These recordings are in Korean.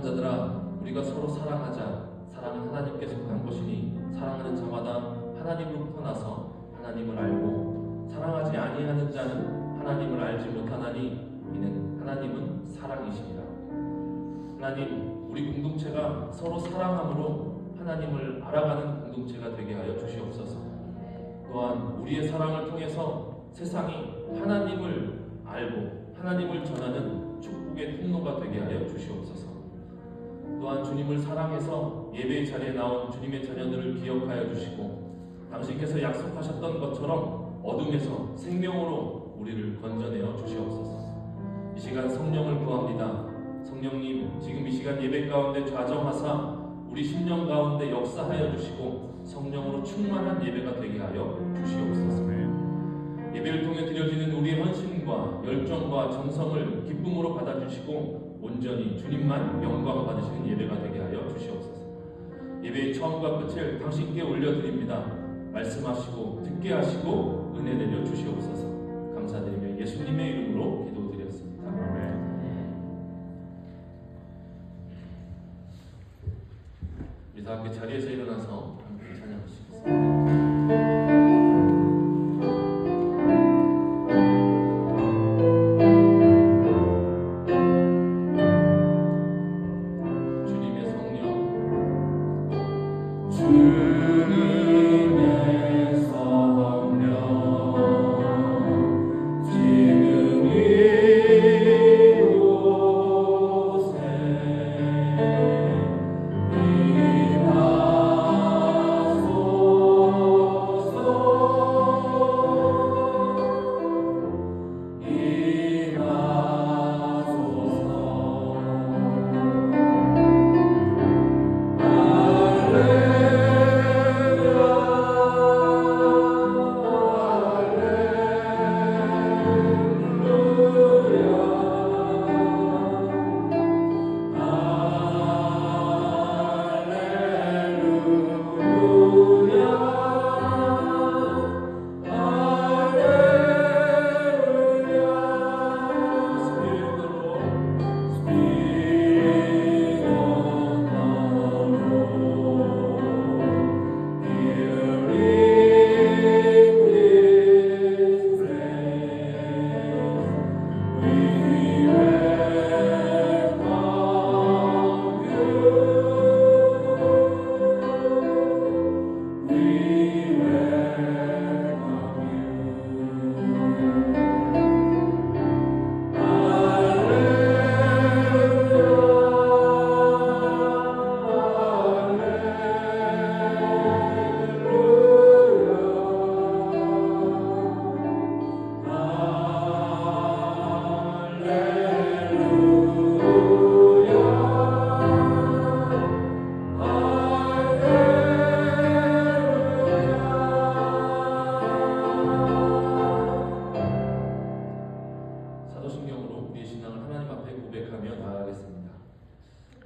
자들아, 우리가 서로 사랑하자. 사랑은 하나님께 속한 것이니 사랑하는 자마다 하나님으로부터 나서 하나님을 알고, 사랑하지 아니하는 자는 하나님을 알지 못하나니 이는 하나님은 사랑이시니라. 하나님, 우리 공동체가 서로 사랑함으로 하나님을 알아가는 공동체가 되게 하여 주시옵소서. 또한 우리의 사랑을 통해서 세상이 하나님을 알고 하나님을 전하는 축복의 통로가 되게 하여 주시옵소서. 또한 주님을 사랑해서 예배의 자리에 나온 주님의 자녀들을 기억하여 주시고, 당신께서 약속하셨던 것처럼 어둠에서 생명으로 우리를 건져내어 주시옵소서. 이 시간 성령을 구합니다. 성령님, 지금 이 시간 예배 가운데 좌정하사 우리 심령 가운데 역사하여 주시고 성령으로 충만한 예배가 되게 하여 주시옵소서. 예배를 통해 드려지는 우리의 헌신과 열정과 정성을 기쁨으로 받아주시고 온전히 주님만 영광 받으시는 예배가 되게 하여 주시옵소서. 예배의 처음과 끝을 당신께 올려드립니다. 말씀하시고 듣게 하시고 은혜 내려 주시옵소서. 감사드리며 예수님의 이름으로 기도드렸습니다. 아멘. 우리 다 함께 자리에서 일어나서 함께 찬양하시겠습니다.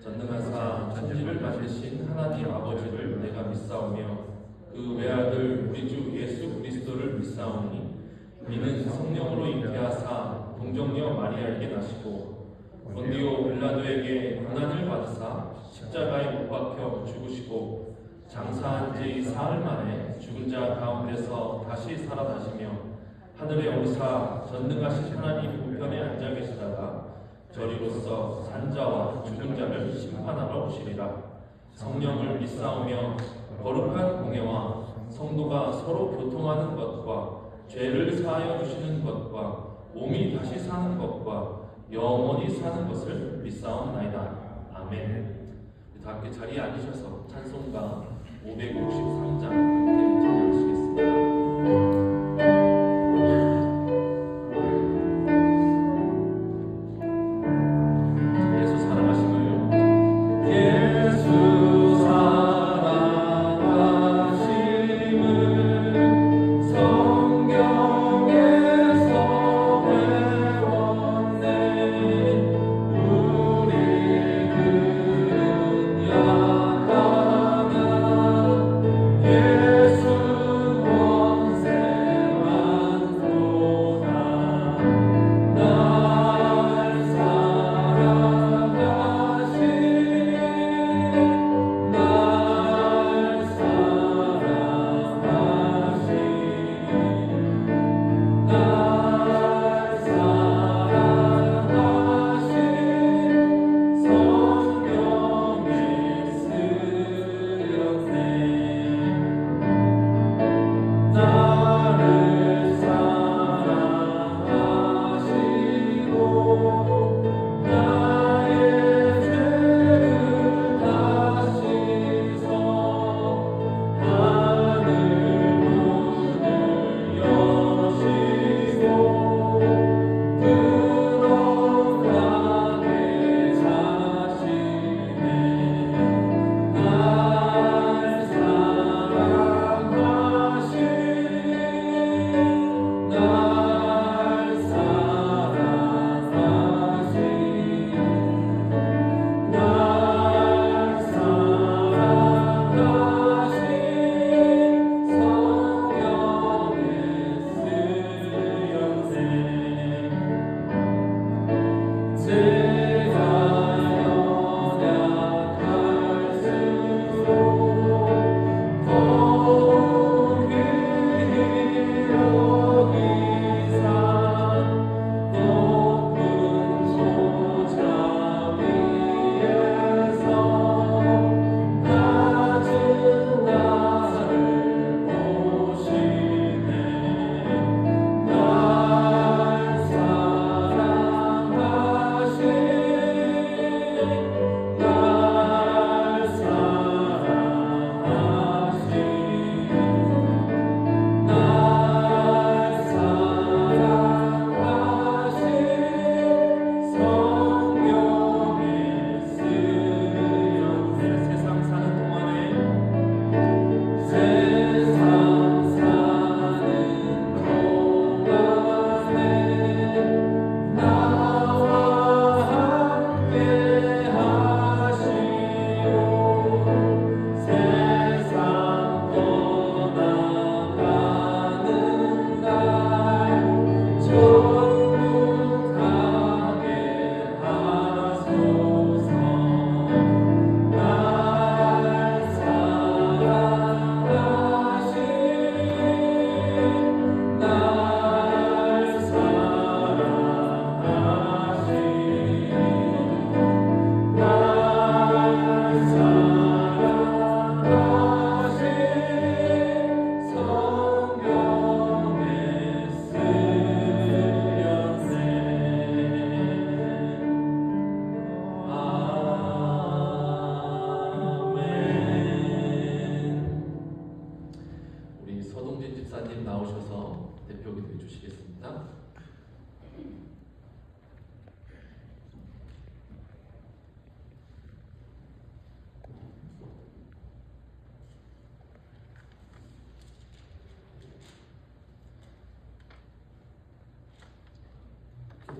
전능하사 천지를 만드신 하나님 아버지를 내가 믿사오며 그 외아들 우리 주 예수 그리스도를 믿사오니 이는 성령으로 잉태하사 동정녀 마리아에게 나시고 본디오 빌라도에게 고난을 받으사 십자가에 못 박혀 죽으시고 장사한 지 사흘 만에 죽은 자 가운데서 다시 살아나시며 하늘에 오르사 전능하신 하나님 우편에 앉아 계시다가 저리로서 산자와 죽은 자를 심판하러 오시리라. 성령을 믿사오며 거룩한 공예와 성도가 서로 교통하는 것과 죄를 사하여 주시는 것과 몸이 다시 사는 것과 영원히 사는 것을 믿사옵나이다. 아멘. 다 함께 자리에 앉으셔서 찬송가 563장 함께 찬양하시겠습니다. 예수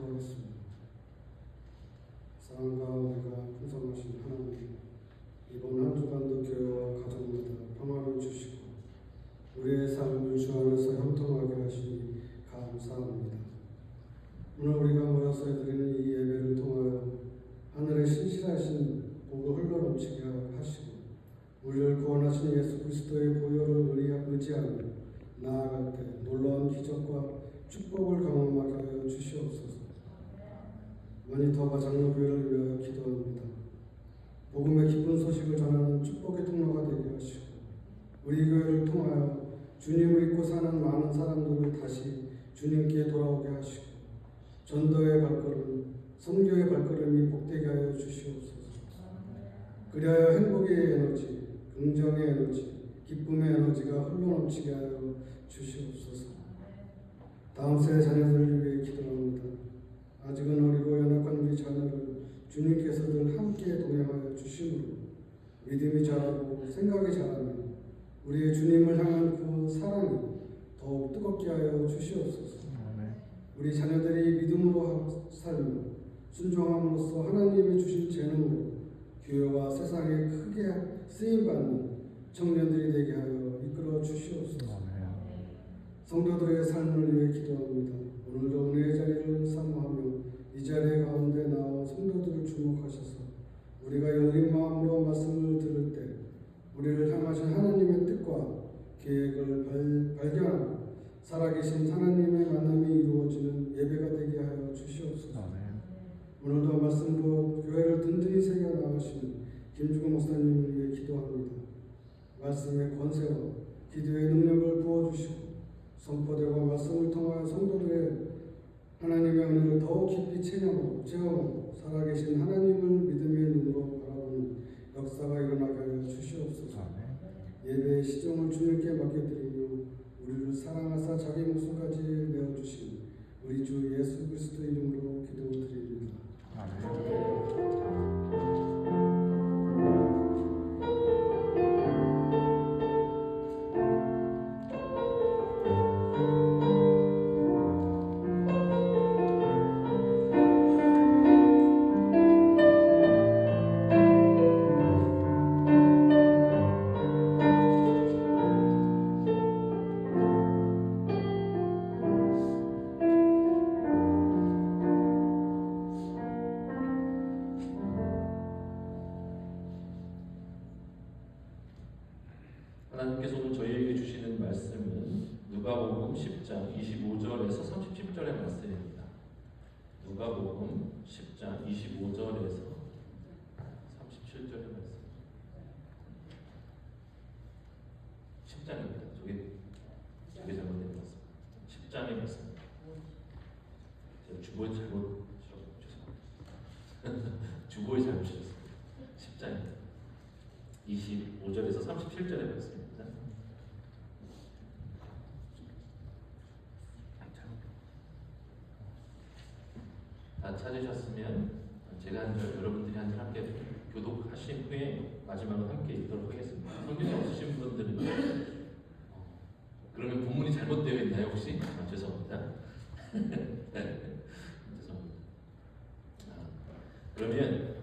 기도하겠습니다. 사랑과 은혜가 풍성하신 하나님, 이번 한 주간도 교회와 가정마다 평화를 주시고 우리의 삶을 주 안에서 형통하게 하시니 감사합니다. 오늘 우리가 모여서 드리는 이 예배를 통하여 하늘의 신실하신 복을 흘러넘치게 하시고 우리를 구원하신 예수 그리스도의 보혈을 의지하며 나아갈 때 놀라운 기적과 축복을 경험하게 하여 주시옵소서. 마니토바 장로교회를 위하여 기도합니다. 복음의 기쁜 소식을 전하는 축복의 통로가 되게 하시고 우리 교회를 통하여 주님을 믿고 사는 많은 사람들을 다시 주님께 돌아오게 하시고 전도의 발걸음, 선교의 발걸음이 복되게 하여 주시옵소서. 그리하여 행복의 에너지, 긍정의 에너지, 기쁨의 에너지가 흘러넘치게 하여 주시옵소서. 다음 세대 자녀들을 위해 기도합니다. 아직은 어리고 연약한 우리 자녀를 주님께서 늘 함께 동행하여 주심으로 믿음이 자라고 생각이 자라면 우리의 주님을 향한 그 사랑이 더욱 뜨겁게 하여 주시옵소서. 우리 자녀들이 믿음으로 살며 순종함으로써 하나님이 주신 재능으로 교회와 세상에 크게 쓰임받는 청년들이 되게 하여 이끌어 주시옵소서. 성도들의 삶을 위해 기도합니다. 오늘도 은혜의 자리를 사모하며 이 자리의 가운데 나와 성도들을 주목하셔서 우리가 열린 마음으로 말씀을 들을 때 우리를 향하신 하나님의 뜻과 계획을 발견하고 살아계신 하나님의 만남이 이루어지는 예배가 되게 하여 주시옵소서. 오늘도 말씀으로 교회를 든든히 새겨 나가시는 김주근 목사님을 위해 기도합니다. 말씀의 권세와 기도의 능력을 부어주시고 선포되고 말씀을 통하여 성도들의 하나님의 은혜를 더욱 깊이 체험하고 체험하고 살아계신 하나님을 믿음의 눈으로 바라보는 역사가 일어나게 하여 주시옵소서. 예배의 시종을 주님께 맡겨드리며 우리를 사랑하사 자기 목숨까지 내어주신 우리 주 예수 그리스도 이름으로 기도드립니다. 하나님께서 오늘 저희에게 주시는 말씀은 누가복음 10장 25절에서 37절의 말씀입니다. 누가복음 10장 25절에서 37절의 말씀. 10장입니다. 저게 잘못된 것 같습니다. 10장의 말씀. 제가 주보에 잘못 죄송합니다. 주보에 잘못 주셨습니다. 10장입니다. 25절에서 37절의 말씀입니다. 다 찾으셨으면 제가 한 절, 여러분들이 한 절 함께 교독하신 후에 마지막으로 함께 읽도록 하겠습니다. 성경이 없으신 분들은 그러면 본문이 잘못되어 있나요 혹시? 죄송합니다. 네, 죄송합니다. 그러면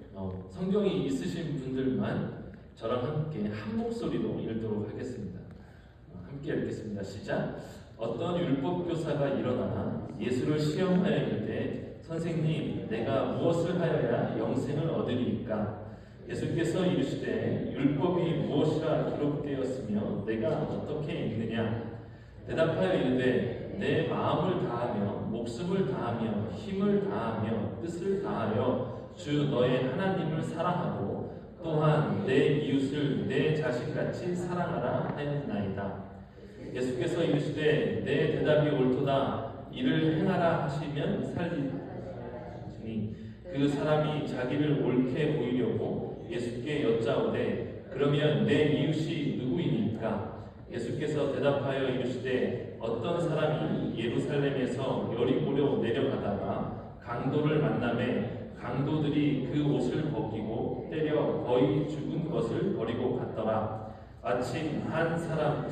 성경이 있으신 분들만 저랑 함께 한 목소리로 읽도록 하겠습니다. 함께 읽겠습니다. 시작. 어떤 율법 교사가 일어나 예수를 시험하여 이르되 선생님, 내가 무엇을 하여야 영생을 얻으리이까? 예수께서 이르시되 율법이 무엇이라 기록되었으며 내가 어떻게 읽느냐? 대답하여 이르되 내 마음을 다하며 목숨을 다하며 힘을 다하며 뜻을 다하여 주 너의 하나님을 사랑하고 또한 내 이웃을 내 자신같이 사랑하라 하였나이다. 예수께서 이르시되 내 대답이 옳도다. 이를 행하라 하시면 살리니 그 사람이 자기를 옳게 보이려고 예수께 여짜오되 그러면 내 이웃이 누구이니까? 예수께서 대답하여 이르시되 어떤 사람이 예루살렘에서 여리고로 내려가다가 강도를 만나매 강도들이 그 옷을 벗기고 때려 거의 죽은 것을 버리고 갔더라. 마침 한 사람이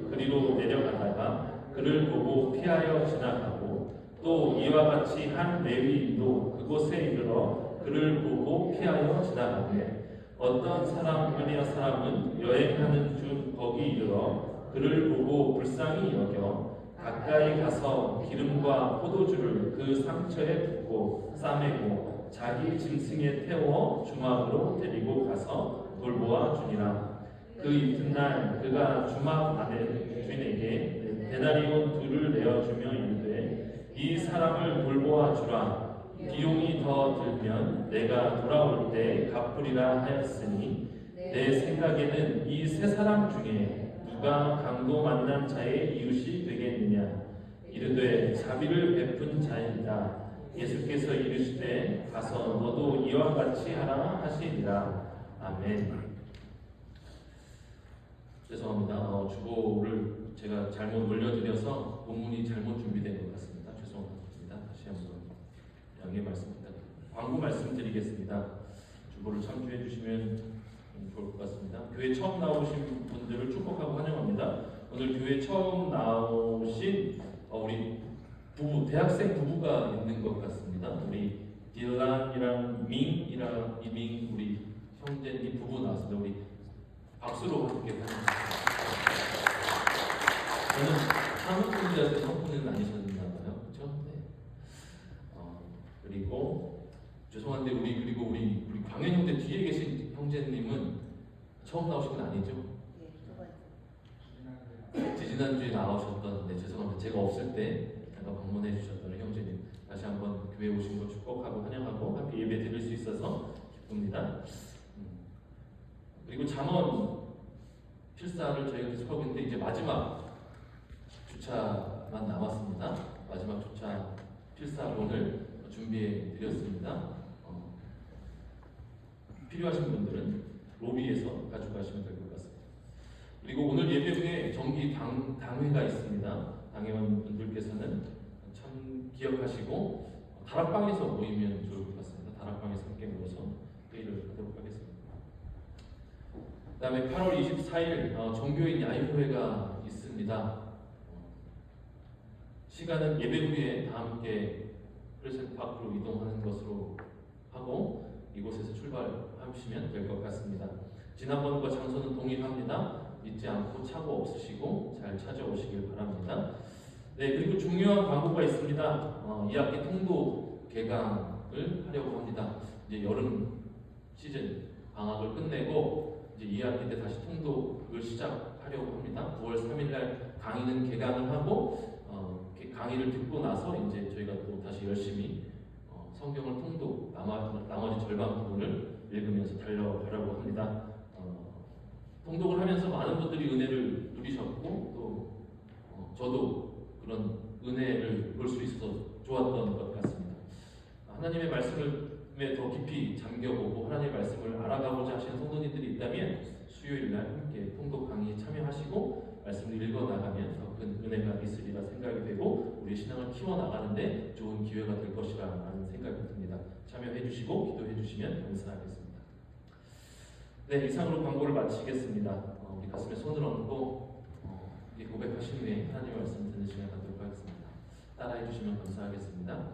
그리로 내려가다가 그를 보고 피하여 지나가고 또 이와 같이 한 레위인도 그곳에 이르러 그를 보고 피하여 지나가되 어떤 사람은 여행하는 중 거기 이르러 그를 보고 불쌍히 여겨 가까이 가서 기름과 포도주를 그 상처에 붓고 싸매고 자기 짐승에 태워 주막으로 데리고 가서 돌보아 주니라. 그 이튿날 그가 주막 안에 주인에게 데나리온 2를 내어주며 이르되 이 사람을 돌보아 주라. 비용이 더 들면 내가 돌아올 때 갚으리라 하였으니 내 생각에는 이 세 사람 중에 누가 강도 만난 자의 이웃이 되겠느냐? 이르되 자비를 베푼 자이다. 예수께서 이르시되 가서 너도 이와 같이 하라 하시니라. 아멘. 죄송합니다. 주보를 제가 잘못 올려드려서 본문이 잘못 준비된 것 같습니다. 죄송합니다. 다시 한번 양해 말씀 부탁드립니다. 광고 말씀드리겠습니다. 주보를 참조해 주시면 좋을 것 같습니다. 교회 처음 나오신 분들을 축복하고 환영합니다. 오늘 교회 처음 나오신 우리 부부, 대학생 부부가 있는 것 같습니다. 우리 딜란이랑 밍이랑 이밍 우리 형제님 부부 나왔습니다. 우리 박수로 함께 환영합니다. 저는 사무총자한테 성분은 아니셨나 봐요. 그렇죠? 네. 그리고 죄송한데 우리 광현 형제 뒤에 계신 형제님은 처음 나오신 건 아니죠? 지지난주에 나오셨던, 네, 죄송합니다. 제가 없을 때 잠깐 방문해 주셨던 형제님 다시 한번 교회 오신 거 축복하고 환영하고 함께 예배 드릴 수 있어서 기쁩니다. 그리고 잠언 필사를 저희가 계속하고 있는데 이제 마지막 주차만 남았습니다. 마지막 주차 필사본을 준비해 드렸습니다. 필요하신 분들은 로비에서 가져가시면 될 것 같습니다. 그리고 오늘 예배 후에 정기 당회가 있습니다. 당회원 분들께서는 참 기억하시고 다락방에서 모이면 좋을 것 같습니다. 다락방에서 함께 모여서 회의를 하도록 하겠습니다. 그 다음에 8월 24일 종교인 야유회가 있습니다. 시간은 예배 후에 다 함께 프레젠트 파크로 이동하는 것으로 하고 이곳에서 출발하시면 될 것 같습니다. 지난번과 장소는 동일합니다. 잊지 않고 착오 없으시고 잘 찾아오시길 바랍니다. 네, 그리고 중요한 광고가 있습니다. 2학기 통도 개강을 하려고 합니다. 이제 여름 시즌 방학을 끝내고 이제 2학기 때 다시 통독을 시작하려고 합니다. 9월 3일날 강의는 개강을 하고 강의를 듣고 나서 이제 저희가 또 다시 열심히 성경을 통독 나머지 절반 부분을 읽으면서 달려가려고 합니다. 통독을 하면서 많은 분들이 은혜를 누리셨고 또 저도 그런 은혜를 볼 수 있어서 좋았던 것 같습니다. 하나님의 말씀에 더 깊이 잠겨보고 하나님의 말씀을 알아가고자 하시는 성도님들이 있다면 수요일날 함께 통독 강의에 참여하시고 말씀을 읽어나가면 더 큰 은혜가 있으리라 생각이 되고 우리 신앙을 키워나가는데 좋은 기회가 될 것이라는 생각이 듭니다. 참여해 주시고 기도해 주시면 감사하겠습니다. 네, 이상으로 광고를 마치겠습니다. 우리 가슴에 손을 얹고 고백하신 후에 하나님의 말씀 듣는 시간 갖도록 하겠습니다. 따라해 주시면 감사하겠습니다.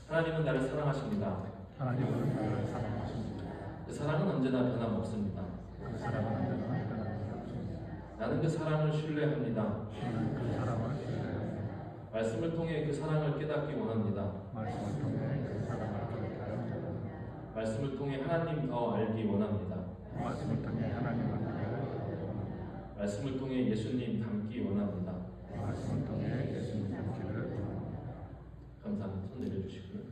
하나님은 나를 사랑하십니다. 하나님은 나를 사랑하십니다. 그 사랑은 언제나 변함없습니다. 그 사랑은 언제나 변함없습니다. 나는 그 사랑을 신뢰합니다. 나는 그 사랑을 신뢰합니다. 말씀을 통해 그 사랑을 깨닫기 원합니다. 말씀을 통해 그 사랑을 깨닫기 원합니다. 말씀을 통해 하나님 더 알기 원합니다. 말씀을 통해 하나님을 알기 원합니다. 말씀을 통해 예수님 닮기 원합니다. 말씀을 통해 예수님 닮기를 원합니다. 감사합니다. 손 내려주시고요.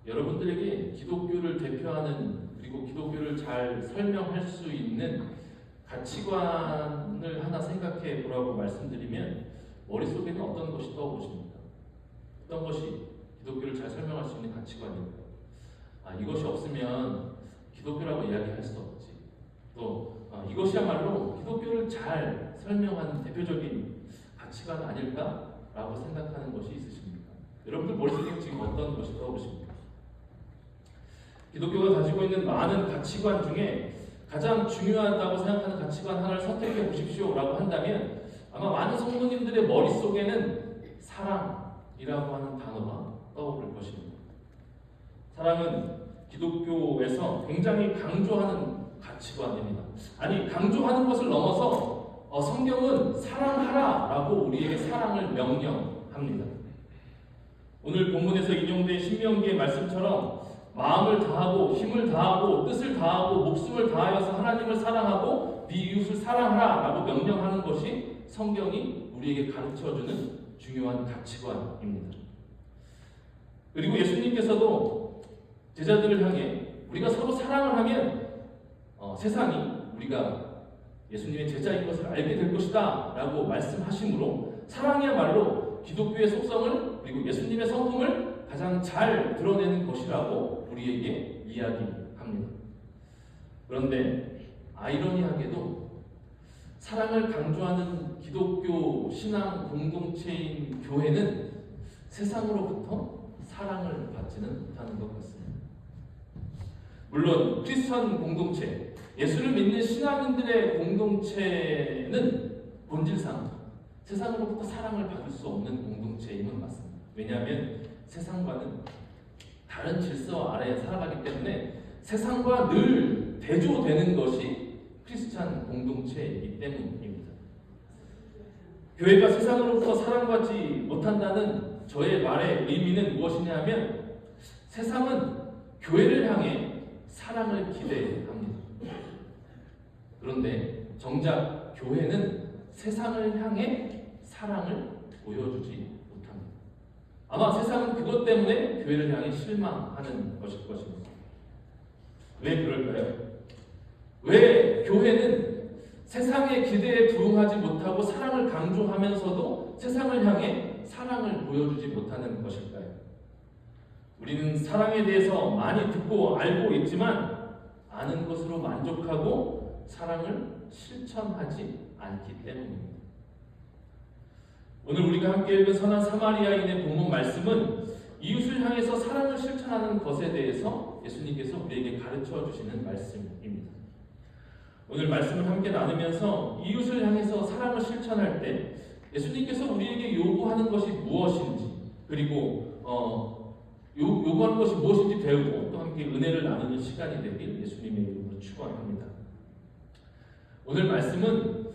여러분들에게 기독교를 대표하는 그리고 기독교를 잘 설명할 수 있는 가치관을 하나 생각해 보라고 말씀드리면 머릿속에는 어떤 것이 떠오르십니까? 어떤 것이 기독교를 잘 설명할 수 있는 가치관일까요? 이것이 없으면 기독교라고 이야기할 수 없지. 또 이것이야말로 기독교를 잘 설명하는 대표적인 가치관 아닐까라고 생각하는 것이 있으십니까? 여러분들 머릿속에 지금 어떤 것이 떠오르십니까? 기독교가 가지고 있는 많은 가치관 중에 가장 중요하다고 생각하는 가치관 하나를 선택해 보십시오라고 한다면 아마 많은 성도님들의 머릿속에는 사랑이라고 하는 단어가 떠오를 것입니다. 사랑은 기독교에서 굉장히 강조하는 가치관입니다. 아니, 강조하는 것을 넘어서 성경은 사랑하라라고 우리에게 사랑을 명령합니다. 오늘 본문에서 인용된 신명기의 말씀처럼 마음을 다하고 힘을 다하고 뜻을 다하고 목숨을 다하여서 하나님을 사랑하고 네 이웃을 사랑하라라고 명령하는 것이 성경이 우리에게 가르쳐주는 중요한 가치관입니다. 그리고 예수님께서도 제자들을 향해 우리가 서로 사랑을 하면 세상이 우리가 예수님의 제자인 것을 알게 될 것이다 라고 말씀하시므로 사랑이야말로 기독교의 속성을 그리고 예수님의 성품을 가장 잘 드러내는 것이라고 우리에게 이야기합니다. 그런데 아이러니하게도 사랑을 강조하는 기독교 신앙 공동체인 교회는 세상으로부터 사랑을 받지는 못하는 것 같습니다. 물론 크리스천 공동체, 예수를 믿는 신앙인들의 공동체는 본질상 세상으로부터 사랑을 받을 수 없는 공동체임은 맞습니다. 왜냐하면 세상과는 다른 질서 아래에 살아가기 때문에 세상과 늘 대조되는 것이 크리스찬 공동체이기 때문입니다. 교회가 세상으로부터 사랑받지 못한다는 저의 말의 의미는 무엇이냐 하면 세상은 교회를 향해 사랑을 기대합니다. 그런데 정작 교회는 세상을 향해 사랑을 보여주지 못합니다. 아마 세상은 그것 때문에 교회를 향해 실망하는 것일 것입니다. 왜 그럴까요? 왜 교회는 세상의 기대에 부응하지 못하고 사랑을 강조하면서도 세상을 향해 사랑을 보여주지 못하는 것일까요? 우리는 사랑에 대해서 많이 듣고 알고 있지만 아는 것으로 만족하고 사랑을 실천하지 않기 때문입니다. 오늘 우리가 함께 읽은 선한 사마리아인의 본문 말씀은 이웃을 향해서 사랑을 실천하는 것에 대해서 예수님께서 우리에게 가르쳐 주시는 말씀입니다. 오늘 말씀을 함께 나누면서 이웃을 향해서 사랑을 실천할 때 예수님께서 우리에게 요구하는 것이 무엇인지 그리고 요구하는 것이 무엇인지 배우고 또 함께 은혜를 나누는 시간이 되길 예수님의 이름으로 축원합니다. 오늘 말씀은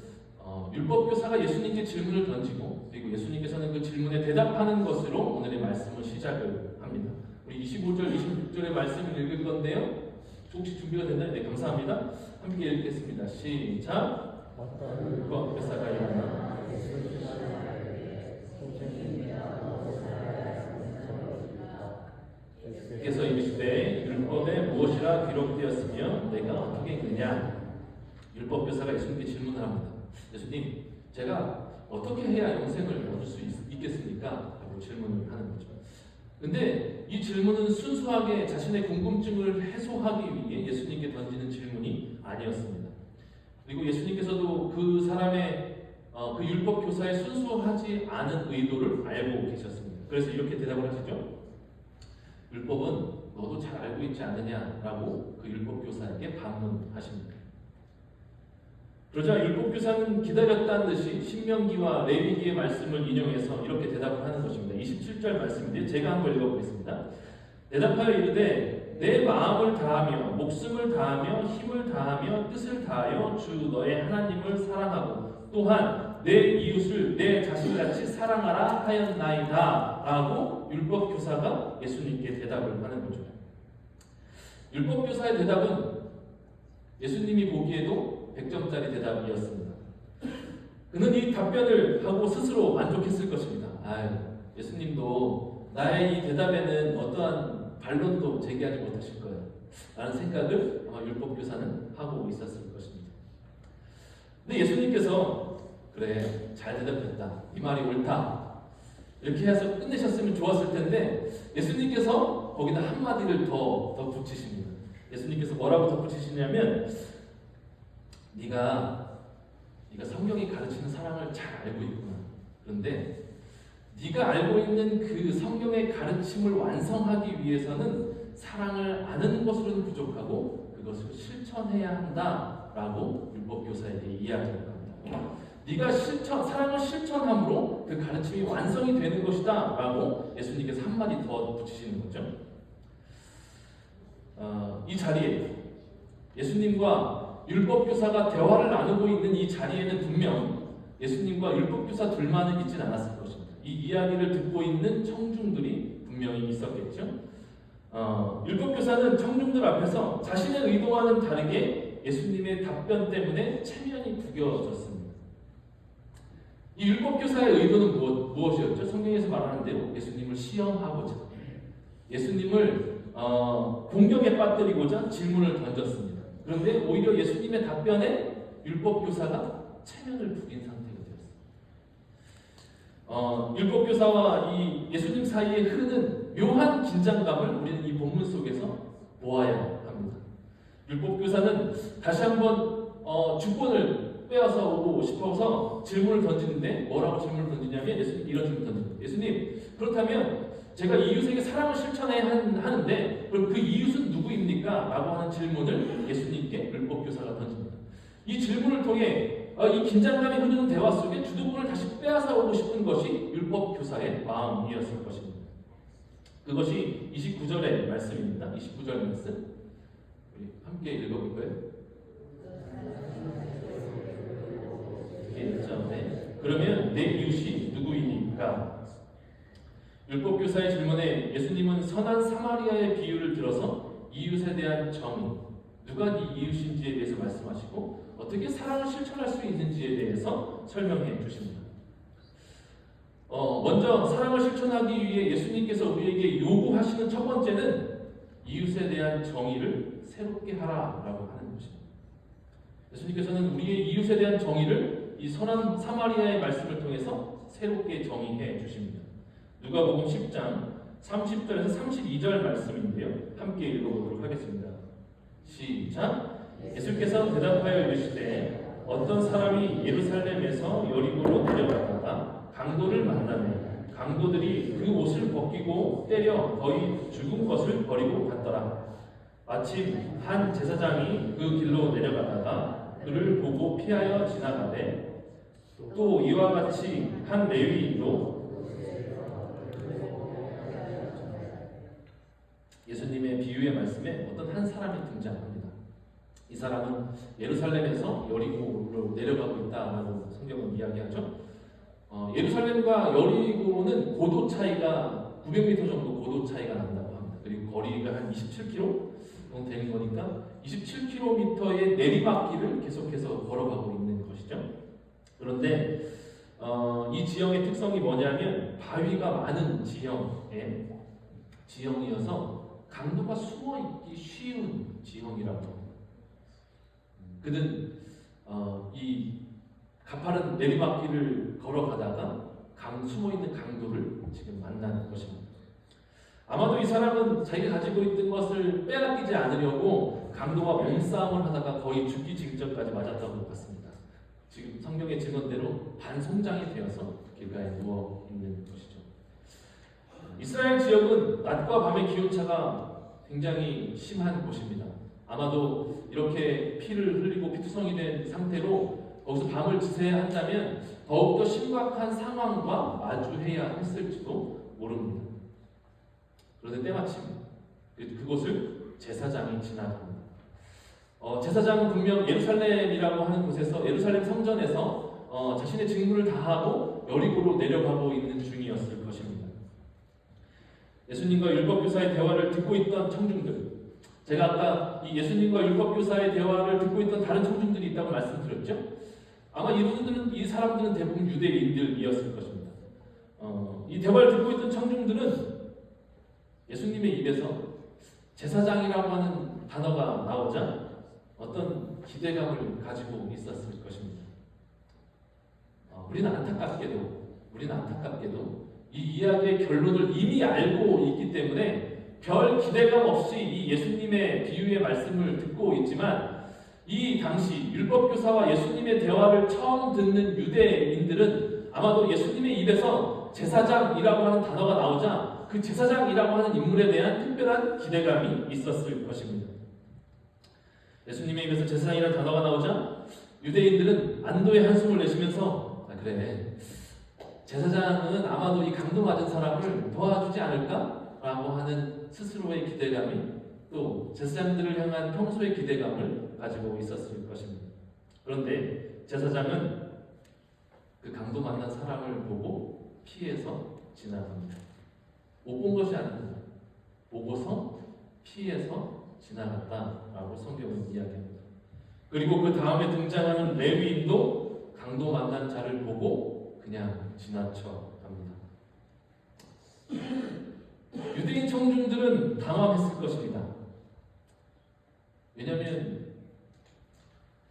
율법교사가 예수님께 질문을 던지고 그리고 예수님께서는 그 질문에 대답하는 것으로 오늘의 말씀을 시작을 합니다. 우리 25절, 26절의 말씀을 읽을 건데요. 혹시 준비가 됐나요? 네, 감사합니다. 함께 읽겠습니다. 시작. 율법 교사가 일어나 께서 이르시되 율법에 무엇이라 기록되었으며 내가 어떻게 읽느냐? 율법 교사가 예수님께 질문을 합니다. 예수님, 제가 어떻게 해야 영생을 얻을 수 있겠습니까? 라고 질문을 하는 거죠. 근데 이 질문은 순수하게 자신의 궁금증을 해소하기 위해 예수님께 던지는 질문이 아니었습니다. 그리고 예수님께서도 그 사람의 그 율법 교사의 순수하지 않은 의도를 알고 계셨습니다. 그래서 이렇게 대답을 하시죠. 율법은 너도 잘 알고 있지 않느냐라고 그 율법 교사에게 반문하십니다. 그러자 율법 교사는 기다렸다는 듯이 신명기와 레위기의 말씀을 인용해서 이렇게 대답을 하는 것입니다. 27절 말씀인데 제가 한번 읽어보겠습니다. 대답하여 이르되 내 마음을 다하며 목숨을 다하며 힘을 다하며 뜻을 다하여 주 너의 하나님을 사랑하고 또한 내 이웃을 내 자신같이 사랑하라 하였나이다 라고 율법교사가 예수님께 대답을 하는 거죠. 율법교사의 대답은 예수님이 보기에도 100점짜리 대답이었습니다. 그는 이 답변을 하고 스스로 만족했을 것입니다. 예수님도 나의 이 대답에는 어떠한 반론도 제기하지 못하실 거예요 라는 생각을 아마 율법교사는 하고 있었을 것입니다. 근데 예수님께서 그래, 잘 대답했다, 이 말이 옳다 이렇게 해서 끝내셨으면 좋았을 텐데 예수님께서 거기다 한마디를 더 붙이십니다. 예수님께서 뭐라고 덧붙이시냐면 네가 성경이 가르치는 사랑을 잘 알고 있구나. 그런데 네가 알고 있는 그 성경의 가르침을 완성하기 위해서는 사랑을 아는 것으로는 부족하고 그것을 실천해야 한다라고 율법교사에게 이야기를 합니다. 네가 사랑을 실천함으로 그 가르침이 완성이 되는 것이다 라고 예수님께서 한마디 더 붙이시는 거죠. 이 자리에 예수님과 율법교사가 대화를 나누고 있는 이 자리에는 분명 예수님과 율법교사 둘만은 있진 않았을 것입니다. 이 이야기를 듣고 있는 청중들이 분명히 있었겠죠. 율법교사는 청중들 앞에서 자신의 의도와는 다르게 예수님의 답변 때문에 체면이 구겨졌습니다. 이 율법교사의 의도는 무엇이었죠? 성경에서 말하는 대로 예수님을 시험하고자, 예수님을 공격에 빠뜨리고자 질문을 던졌습니다. 그런데 오히려 예수님의 답변에 율법교사가 체면을 구긴 상태가 되었습니다. 율법교사와 이 예수님 사이에 흐르는 묘한 긴장감을 우리는 이 본문 속에서 보아야 합니다. 율법교사는 다시 한번 주권을 빼앗아 오고 싶어서 질문을 던지는데 뭐라고 질문을 던지냐면 예수님 이런 질문을 던집니다. 예수님, 그렇다면 제가 이웃에게 사랑을 실천해야 하는데 그럼 그 이웃은 누구입니까? 라고 하는 질문을 예수님께 율법교사가 던집니다. 이 질문을 통해 이 긴장감이 흐르는 대화 속에 주도권을 다시 빼앗아 오고 싶은 것이 율법교사의 마음이었을 것입니다. 그것이 29절의 말씀입니다. 29절 말씀 우리 함께 읽어볼 거예요. 그러면 내 이웃이 누구이니까? 율법교사의 질문에 예수님은 선한 사마리아의 비유를 들어서 이웃에 대한 정의, 누가 네 이웃인지에 대해서 말씀하시고 어떻게 사랑을 실천할 수 있는지에 대해서 설명해 주십니다. 먼저 사랑을 실천하기 위해 예수님께서 우리에게 요구하시는 첫 번째는 이웃에 대한 정의를 새롭게 하라라고 하는 것입니다. 예수님께서는 우리의 이웃에 대한 정의를 이 선한 사마리아의 말씀을 통해서 새롭게 정의해 주십니다. 누가복음 10장 30절에서 32절 말씀인데요. 함께 읽어보도록 하겠습니다. 시작. 예수께서 대답하여 이르시되 어떤 사람이 예루살렘에서 여리고로 내려가다가 강도를 만나매 강도들이 그 옷을 벗기고 때려 거의 죽은 것을 버리고 갔더라. 마침 한 제사장이 그 길로 내려가다가 그를 보고 피하여 지나가되 또 이와 같이 한 레위인도 예수님의 비유의 말씀에 어떤 한 사람이 등장합니다. 이 사람은 예루살렘에서 여리고로 내려가고 있다라고 성경은 이야기하죠. 예루살렘과 여리고는 고도 차이가 900m 정도 고도 차이가 난다고 합니다. 그리고 거리가 한 27km 정도 되는 거니까 27km의 내리막길을 계속해서 걸어가고 있는 것이죠. 그런데 이 지형의 특성이 뭐냐면 바위가 많은 지형이어서 강도가 숨어있기 쉬운 지형이라고 합니다. 그는 이 가파른 내리막길을 걸어가다가 숨어있는 강도를 지금 만나는 것입니다. 아마도 이 사람은 자기가 가지고 있던 것을 빼앗기지 않으려고 강도와 몸싸움을 하다가 거의 죽기 직전까지 맞았던 것 같습니다. 지금 성경의 증언대로 반송장이 되어서 길가에 누워 있는 것이죠. 이스라엘 지역은 낮과 밤의 기온차가 굉장히 심한 곳입니다. 아마도 이렇게 피를 흘리고 피투성이 된 상태로 거기서 밤을 지새야 한다면 더욱더 심각한 상황과 마주해야 했을지도 모릅니다. 그런데 때마침 그곳을 제사장이 지나갑니다. 제사장은 분명 예루살렘이라고 하는 곳에서 예루살렘 성전에서 자신의 직무를 다하고 여리고로 내려가고 있는 중이었을 것입니다. 예수님과 율법교사의 대화를 듣고 있던 청중들, 제가 아까 이 예수님과 율법교사의 대화를 듣고 있던 다른 청중들이 있다고 말씀드렸죠. 아마 이 사람들은 대부분 유대인들이었을 것입니다. 이 대화를 듣고 있던 청중들은 예수님의 입에서 제사장이라고 하는 단어가 나오자 어떤 기대감을 가지고 있었을 것입니다. 우리는 안타깝게도 이 이야기의 결론을 이미 알고 있기 때문에 별 기대감 없이 이 예수님의 비유의 말씀을 듣고 있지만 이 당시 율법교사와 예수님의 대화를 처음 듣는 유대인들은 아마도 예수님의 입에서 제사장이라고 하는 단어가 나오자 그 제사장이라고 하는 인물에 대한 특별한 기대감이 있었을 것입니다. 예수님의 입에서 제사장이라는 단어가 나오자 유대인들은 안도의 한숨을 내쉬면서 그래, 제사장은 아마도 이 강도 맞은 사람을 도와주지 않을까? 라고 하는 스스로의 기대감이 또 제사장들을 향한 평소의 기대감을 가지고 있었을 것입니다. 그런데 제사장은 그 강도 만난 사람을 보고 피해서 지나갑니다. 못 본 것이 아닙니다. 보고서 피해서 지나갔다라고 성경은 이야기합니다. 그리고 그 다음에 등장하는 레위인도 강도 만난 자를 보고 그냥 지나쳐 갑니다. 유대인 청중들은 당황했을 것입니다. 왜냐하면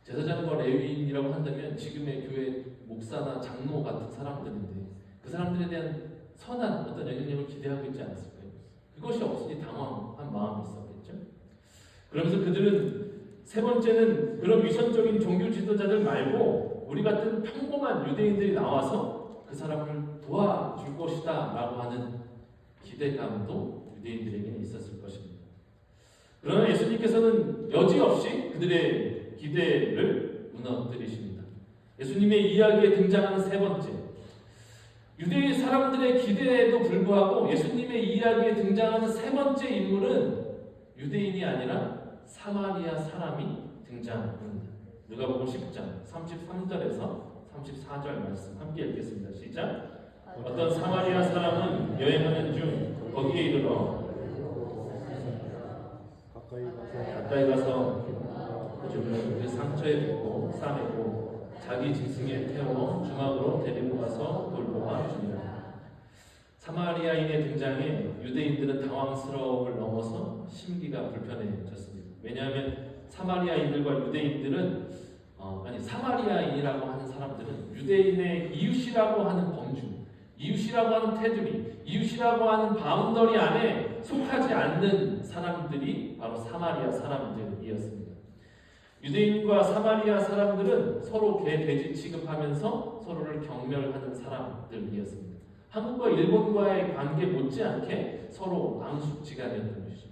제사장과 레위인이라고 한다면 지금의 교회 목사나 장로 같은 사람들인데 그 사람들에 대한 선한 어떤 영향력을 기대하고 있지 않았을까요? 그것이 없으니 당황한 마음이 있었겠죠. 그러면서 그들은 세 번째는 그런 위선적인 종교 지도자들 말고 우리 같은 평범한 유대인들이 나와서 그 사람을 도와줄 것이다 라고 하는 기대감도 유대인들에게 있었을 것입니다. 그러나 예수님께서는 여지없이 그들의 기대를 무너뜨리십니다. 예수님의 이야기에 등장하는 세 번째, 유대 사람들의 기대에도 불구하고 예수님의 이야기에 등장하는 세 번째 인물은 유대인이 아니라 사마리아 사람이 등장합니다. 누가복음 10장 33절에서 34절 말씀 함께 읽겠습니다. 시작. 어떤 사마리아 사람은 여행하는 중 거기에 이르러 가까이 가서 그 상처에 붓고 싸매고 자기 짐승에 태워 주막으로 데리고 가서 돌보아 주니라. 사마리아인의 등장에 유대인들은 당황스러움을 넘어서 심기가 불편해졌습니다. 왜냐하면 사마리아인들과 유대인들은 사마리아인이라고 하는 사람들은 유대인의 이웃이라고 하는 범주, 이웃이라고 하는 테두리, 이웃이라고 하는 바운더리 안에 속하지 않는 사람들이 바로 사마리아 사람들이었습니다. 유대인과 사마리아 사람들은 서로 개, 돼지 취급하면서 서로를 경멸하는 사람들이었습니다. 한국과 일본과의 관계 못지않게 서로 앙숙지간이었던 것이죠.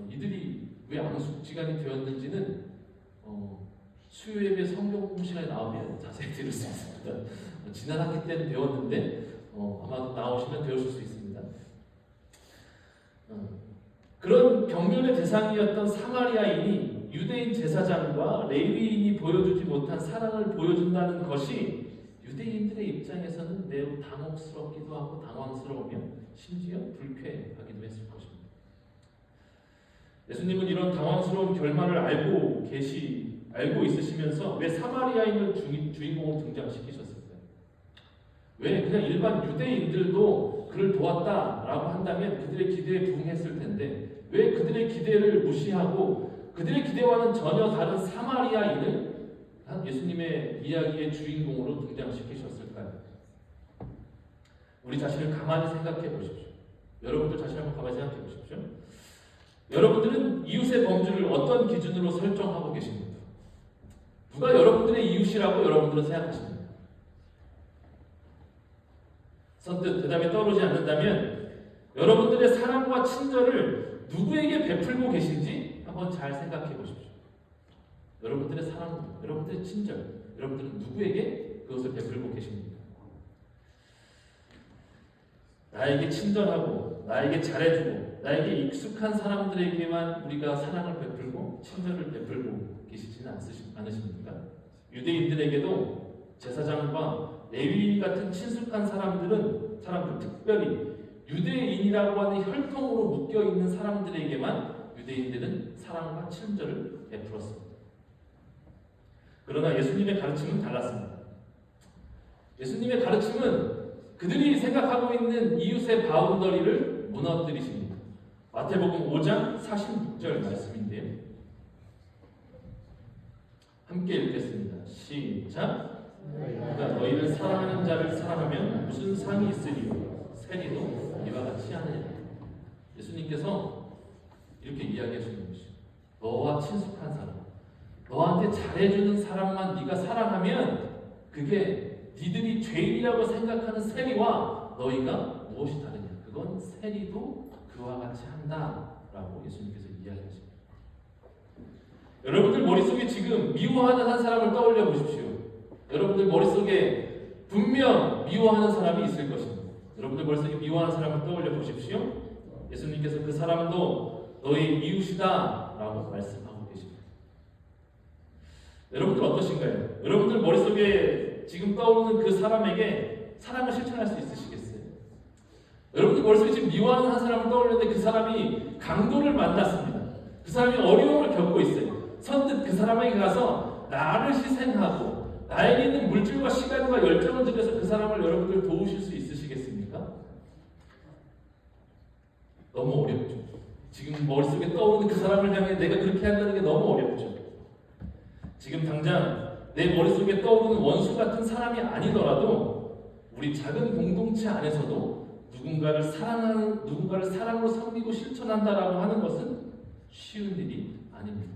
이들이 왜 앙숙지간이 되었는지는 수요예배 성경 공시간에 나오면 자세히 들을 수 있습니다. 지난 학기 때는 배웠는데 아마 나오시면 배우실 수 있습니다. 그런 경멸의 대상이었던 사마리아인이 유대인 제사장과 레위인이 보여주지 못한 사랑을 보여준다는 것이 유대인들의 입장에서는 매우 당혹스럽기도 하고 당황스러우며 심지어 불쾌하기도 했을 것입니다. 예수님은 이런 당황스러운 결말을 알고 있으시면서 왜 사마리아인을 주인공으로 등장시키셨을까요? 왜 그냥 일반 유대인들도 그를 도왔다라고 한다면 그들의 기대에 부응했을 텐데 왜 그들의 기대를 무시하고 그들의 기대와는 전혀 다른 사마리아인을 예수님의 이야기의 주인공으로 등장시키셨을까요? 우리 자신을 가만히 생각해 보십시오. 여러분들 자신을 한번 가만히 생각해 보십시오. 여러분들은 이웃의 범주를 어떤 기준으로 설정하고 계십니까? 누가 여러분들의 이웃이라고 여러분들은 생각하십니까? 선뜻 대답이 떠오르지 않는다면 여러분들의 사랑과 친절을 누구에게 베풀고 계신지 한번 잘 생각해 보십시오. 여러분들의 사랑, 여러분들의 친절, 여러분들은 누구에게 그것을 베풀고 계십니까? 나에게 친절하고 나에게 잘해주고 나에게 익숙한 사람들에게만 우리가 사랑을 베풀고 친절을 베풀고 계시지는 않으십니까? 유대인들에게도 제사장과 레위인 같은 친숙한 사람들 특별히 유대인이라고 하는 혈통으로 묶여있는 사람들에게만 유대인들은 사랑과 친절을 베풀었습니다. 그러나 예수님의 가르침은 달랐습니다. 예수님의 가르침은 그들이 생각하고 있는 이웃의 바운더리를 무너뜨리십니다. 마태복음 5장 46절 말씀인데요. 함께 읽겠습니다. 시작. 그가 너희를 사랑하는 자를 사랑하면 무슨 상이 있으리요? 세리도 이와 같이 하느니라. 예수님께서 이렇게 이야기하시는 것이죠. 너와 친숙한 사람, 너한테 잘해주는 사람만 네가 사랑하면 그게 니들이 죄인이라고 생각하는 세리와 너희가 무엇이 다르냐? 그건 세리도 그와 같이 한다라고 예수님께서 이야기하십니다. 여러분들 머릿속에 지금 미워하는 한 사람을 떠올려 보십시오. 여러분들 머릿속에 분명 미워하는 사람이 있을 것입니다. 여러분들 머릿속에 미워하는 사람을 떠올려 보십시오. 예수님께서 그 사람도 너희 이웃이다 라고 말씀하고 계십니다. 여러분들 어떠신가요? 여러분들 머릿속에 지금 떠오르는 그 사람에게 사랑을 실천할 수 있으시겠어요? 여러분들 머릿속에 지금 미워하는 한 사람을 떠올리는데 그 사람이 강도를 만났습니다. 그 사람이 어려움을 겪고 있어요. 선뜻 그 사람에게 가서 나를 희생하고 나에게 있는 물질과 시간과 열정을 들여서 그 사람을 여러분들 도우실 수 있으시겠습니까? 너무 어렵죠. 지금 머릿속에 떠오르는 그 사람을 향해 내가 그렇게 한다는 게 너무 어렵죠. 지금 당장 내 머릿속에 떠오르는 원수 같은 사람이 아니더라도 우리 작은 공동체 안에서도 누군가를 사랑으로 섬기고 실천한다라고 하는 것은 쉬운 일이 아닙니다.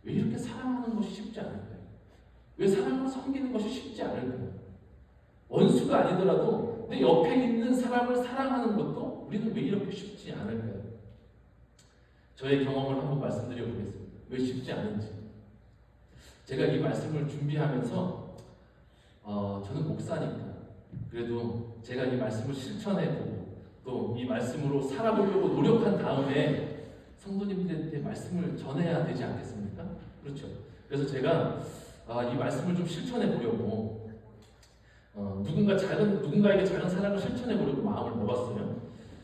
왜 이렇게 사랑하는 것이 쉽지 않을까요? 왜 사랑으로 섬기는 것이 쉽지 않을까요? 원수가 아니더라도 내 옆에 있는 사람을 사랑하는 것도 우리는 왜 이렇게 쉽지 않을까요? 저의 경험을 한번 말씀드려 보겠습니다. 왜 쉽지 않은지. 제가 이 말씀을 준비하면서 저는 목사니까 그래도 제가 이 말씀을 실천해보고 또 이 말씀으로 살아보려고 노력한 다음에 성도님들한테 말씀을 전해야 되지 않겠습니까? 그렇죠. 그래서 제가 이 말씀을 좀 실천해 보려고 누군가에게 작은 사랑을 실천해 보려고 마음을 먹었어요.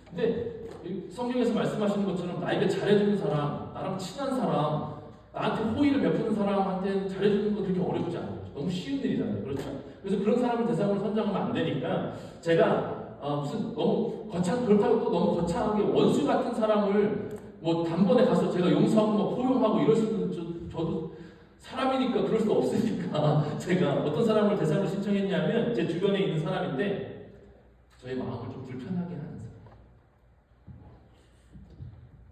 근데 성경에서 말씀하시는 것처럼 나에게 잘해주는 사람, 나랑 친한 사람, 나한테 호의를 베푸는 사람한테는 잘해주는 거 그렇게 어렵지 않아요. 너무 쉬운 일이잖아요. 그렇죠. 그래서 그런 사람을 대상으로 선정하면 안 되니까 제가 무슨 너무 그렇다고 또 너무 거창하게 원수 같은 사람을 뭐 단번에 가서 제가 용서하고 뭐 포용하고 이럴 수는 저도 사람이니까 그럴 수 없으니까 제가 어떤 사람을 대상으로 신청했냐면 제 주변에 있는 사람인데 저의 마음을 좀 불편하게 하는 사람.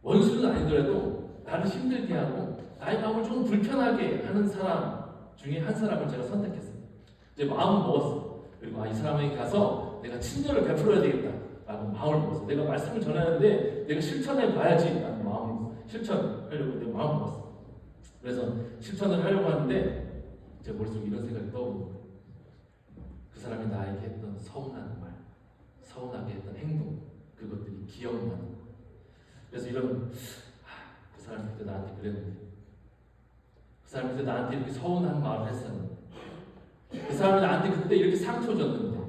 원수는 아니더라도 나를 힘들게 하고 나의 마음을 좀 불편하게 하는 사람 중에 한 사람을 제가 선택했어요. 이제 마음을 먹었어. 그리고 이 사람에게 가서 내가 친절을 베풀어야 되겠다라고 마음을 먹었어. 내가 말씀을 전하는데 내가 실천해 봐야지라는 마음을 실천하려고 내 마음을 먹었어. 그래서 실천을 하려고 하는데 제 머릿속에 이런 생각이 떠오르는 거예요. 그 사람이 나에게 했던 서운한 말, 서운하게 했던 행동, 그것들이 기억나는 거예요. 그래서 그 사람이 그때 나한테 그랬는데, 그 사람이 그때 나한테 이렇게 서운한 말을 했었는데, 그 사람이 나한테 그때 이렇게 상처 줬는데,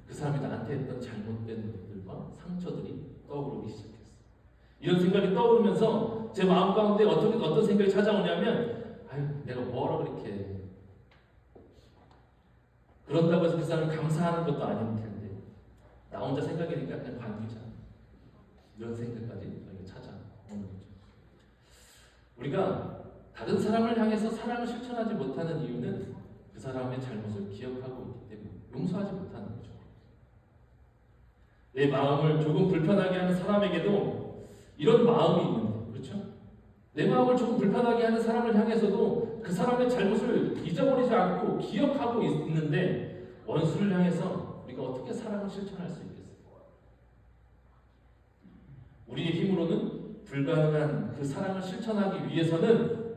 그 사람이 나한테 했던 잘못된 것들과 상처들이 떠오르기 시작했어. 이런 생각이 떠오르면서 제 마음 가운데 어떤 생각이 찾아오냐면, 아유, 내가 뭐라 그렇게 해. 그런다고 해서 그 사람을 감사하는 것도 아닐 텐데 나 혼자 생각이니까 그냥 관두자. 이런 생각까지 저에게 찾아오는 거죠. 우리가 다른 사람을 향해서 사랑을 실천하지 못하는 이유는 그 사람의 잘못을 기억하고 있기 때문에 용서하지 못하는 거죠. 내 마음을 조금 불편하게 하는 사람에게도 이런 마음이 있는데, 그렇죠? 내 마음을 조금 불편하게 하는 사람을 향해서도 그 사람의 잘못을 잊어버리지 않고 기억하고 있는데 원수를 향해서 우리가 어떻게 사랑을 실천할 수 있겠어요? 우리의 힘으로는 불가능한 그 사랑을 실천하기 위해서는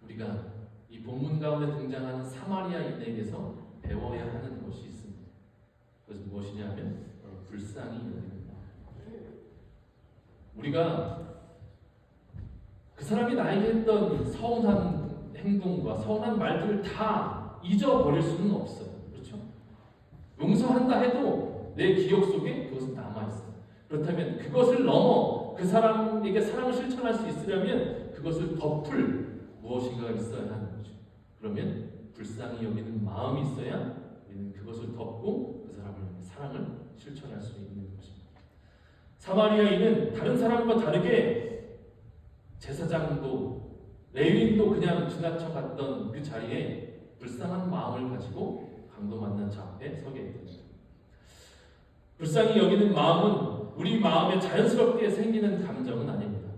우리가 이 본문 가운데 등장하는 사마리아인에게서 배워야 하는 것이 있습니다. 그것은 무엇이냐면 불쌍히 여기는 마음. 우리가 그 사람이 나에게 했던 서운한 행동과 서운한 말들을 다 잊어버릴 수는 없어요. 그렇죠? 용서한다 해도 내 기억 속에 그것은 남아있어요. 그렇다면 그것을 넘어 그 사람에게 사랑을 실천할 수 있으려면 그것을 덮을 무엇인가가 있어야 하는 거죠. 그러면 불쌍히 여기는 마음이 있어야 우리는 그것을 덮고 그 사람을 사랑을 실천할 수 있는 것입니다. 사마리아인은 다른 사람과 다르게 제사장도 레위인도 그냥 지나쳐 갔던 그 자리에 불쌍한 마음을 가지고 강도 만난 자 앞에 서게 됩니다. 불쌍히 여기는 마음은 우리 마음에 자연스럽게 생기는 감정은 아닙니다.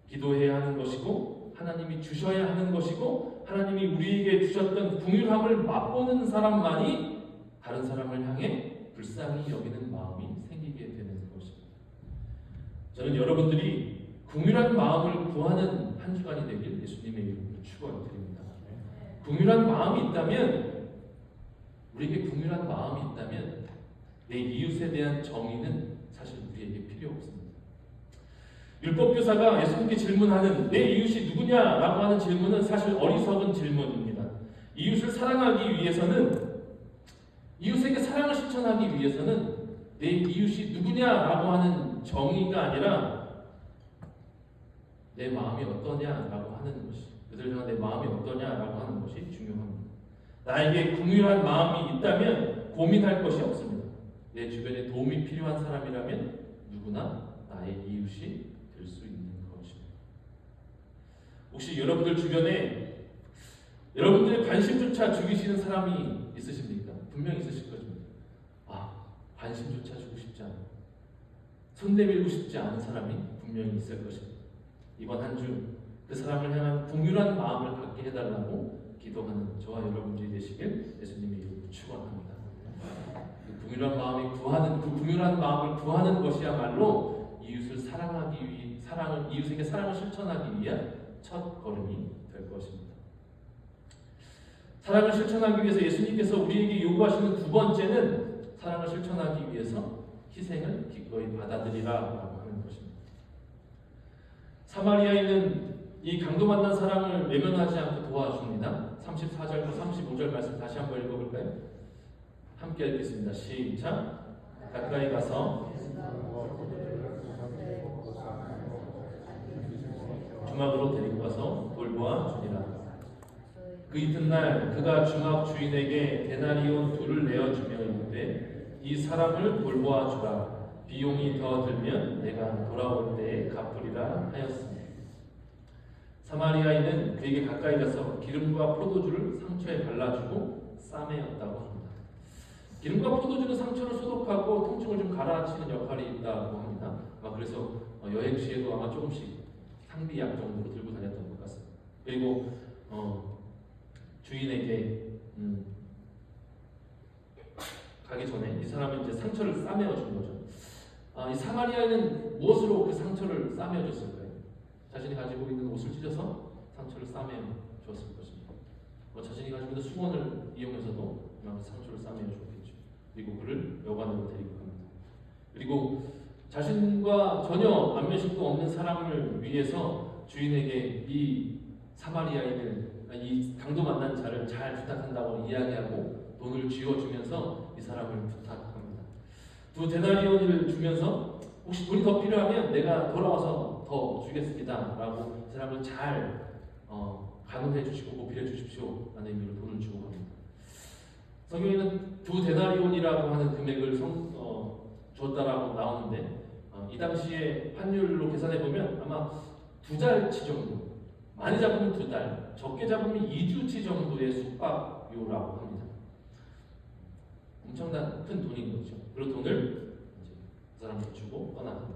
기도해야 하는 것이고 하나님이 주셔야 하는 것이고 하나님이 우리에게 주셨던 긍휼함을 맛보는 사람만이 다른 사람을 향해 불쌍히 여기는 마음이 생기게 되는 것입니다. 저는 여러분들이 긍휼한 마음을 구하는 한 주간이 되길 예수님의 이름으로 축원드립니다. 긍휼한 마음이 있다면, 우리에게 긍휼한 마음이 있다면 내 이웃에 대한 정의는 사실 우리에게 필요 없습니다. 율법교사가 예수님께 질문하는 내 이웃이 누구냐라고 하는 질문은 사실 어리석은 질문입니다. 이웃을 사랑하기 위해서는, 이웃에게 사랑을 실천하기 위해서는 내 이웃이 누구냐라고 하는 정의가 아니라 내 마음이 어떠냐라고 하는 것이, 그들을 향한 내 마음이 어떠냐라고 하는 것이 중요합니다. 나에게 긍휼한 마음이 있다면 고민할 것이 없습니다. 내 주변에 도움이 필요한 사람이라면 누구나 나의 이웃이 될 수 있는 것입니다. 혹시 여러분들 주변에 여러분들의 관심조차 죽이시는 사람이 있으십니까? 분명히 있으실 것입니다. 관심조차 주고 싶지 않아, 손 내밀고 싶지 않은 사람이 분명히 있을 것입니다. 이번 한 주 그 사람을 향한 긍휼한 마음을 갖게 해달라고 기도하는 저와 여러분들이 되시길 예수님의 이름으로 축원합니다. 그 긍휼한 마음이 구하는, 그 긍휼한 마음을 구하는 것이야말로 이웃을 사랑하기 위해 이웃에게 사랑을 실천하기 위한 첫 걸음이 될 것입니다. 사랑을 실천하기 위해서 예수님께서 우리에게 요구하시는 두 번째는 사랑을 실천하기 위해서 희생을 기꺼이 받아들이라라고 하는 것입니다. 사마리아인은 이 강도 만난 사람을 외면하지 않고 도와줍니다. 34절과 35절 말씀 다시 한번 읽어볼까요? 함께 읽겠습니다. 시작. 가까이 가서 주막으로 데리고 가서 돌보아 주니라. 그 이튿날 그가 주막 주인에게 데나리온 2를 내어주며 이르되 이 사람을 돌보아 주라. 비용이 더 들면 내가 돌아올 때에 갚으리라 하였습니다. 사마리아인은 그에게 가까이 가서 기름과 포도주를 상처에 발라주고 싸매었다고 합니다. 기름과 포도주는 상처를 소독하고 통증을 좀 가라앉히는 역할이 있다고 합니다. 그래서 여행 시에도 아마 조금씩 상비약 정도로 들고 다녔던 것 같습니다. 그리고 주인에게 가기 전에 이 사람은 이제 상처를 싸매어 준 거죠. 이 사마리아인은 무엇으로 그 상처를 싸매어 줬을까요? 자신이 가지고 있는 옷을 찢어서 상처를 싸매어 줬을 것입니다. 자신이 가지고 있는 수건을 이용해서도 상처를 싸매어 줬겠죠. 그리고 그를 여관으로 데리고 갑니다. 그리고 자신과 전혀 안면식도 없는 사람을 위해서 주인에게 이 사마리아인을, 이 강도 만난 자를 잘 부탁한다고 이야기하고 돈을 쥐어주면서 이 사람을 부탁합니다. 2 데나리온을 주면서 혹시 돈이 더 필요하면 내가 돌아와서 더 주겠습니다 라고 그 사람을 잘 간호해 주시고 보필해 주십시오 라는 의미로 돈을 주고 갑니다. 성경에는 2데나리온이라고 하는 금액을 주었다라고 나오는데 이 당시에 환율로 계산해 보면 아마 2달치 정도, 많이 잡으면 2달, 적게 잡으면 2주치 정도의 숙박료라고 합니다. 엄청난 큰 돈인 거죠. 그런 돈을 이제 그 사람한테 주고 떠납니다.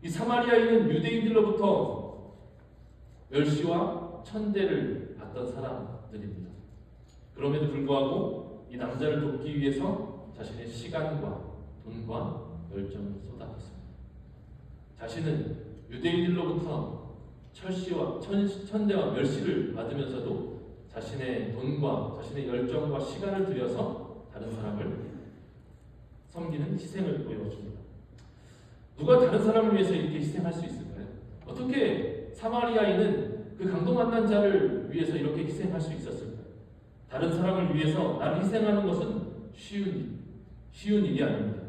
이 사마리아인은 유대인들로부터 멸시와 천대를 받던 사람들입니다. 그럼에도 불구하고 이 남자를 돕기 위해서 자신의 시간과 돈과 열정을 쏟아붓습니다. 자신은 유대인들로부터 천대와 멸시를 받으면서도 자신의 돈과 자신의 열정과 시간을 들여서 다른 사람을 섬기는 희생을 보여줍니다. 누가 다른 사람을 위해서 이렇게 희생할 수 있을까요? 어떻게 사마리아인은 그 강도 만난 자를 위해서 이렇게 희생할 수 있었을까요? 다른 사람을 위해서 나를 희생하는 것은 쉬운 일이 아닙니다.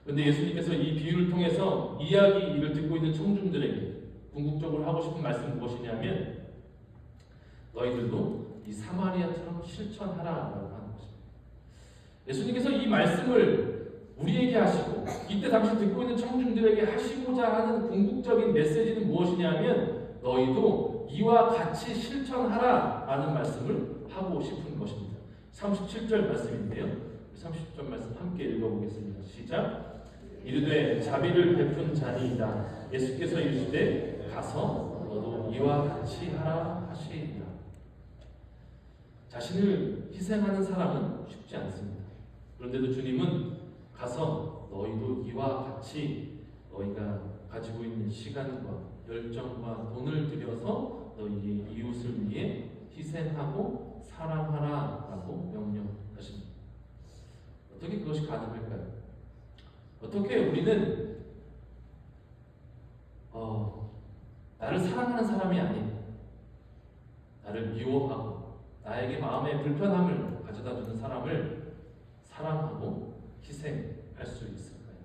그런데 예수님께서 이 비유를 통해서 이야기를 듣고 있는 청중들에게 궁극적으로 하고 싶은 말씀은 무엇이냐면 너희들도 이 사마리아처럼 실천하라라고 하는 것입니다. 예수님께서 이 말씀을 우리에게 하시고 이때 당시 듣고 있는 청중들에게 하시고자 하는 궁극적인 메시지는 무엇이냐면 너희도 이와 같이 실천하라라는 말씀을 하고 싶은 것입니다. 37절 말씀인데요. 30절 말씀 함께 읽어보겠습니다. 시작. 이르되 자비를 베푼 자니이다. 예수께서 이르시되 가서 너도 이와 같이 하라 하시리라. 자신을 희생하는 사람은 쉽지 않습니다. 그런데도 주님은 가서 너희도 이와 같이 너희가 가지고 있는 시간과 열정과 돈을 들여서 너희의 이웃을 위해 희생하고 사랑하라라고 명령하십니다. 어떻게 그것이 가능할까요? 어떻게 우리는 나를 사랑하는 사람이 아닌 나를 미워하고 나에게 마음의 불편함을 가져다주는 사람을 사랑하고 희생할 수 있을까요?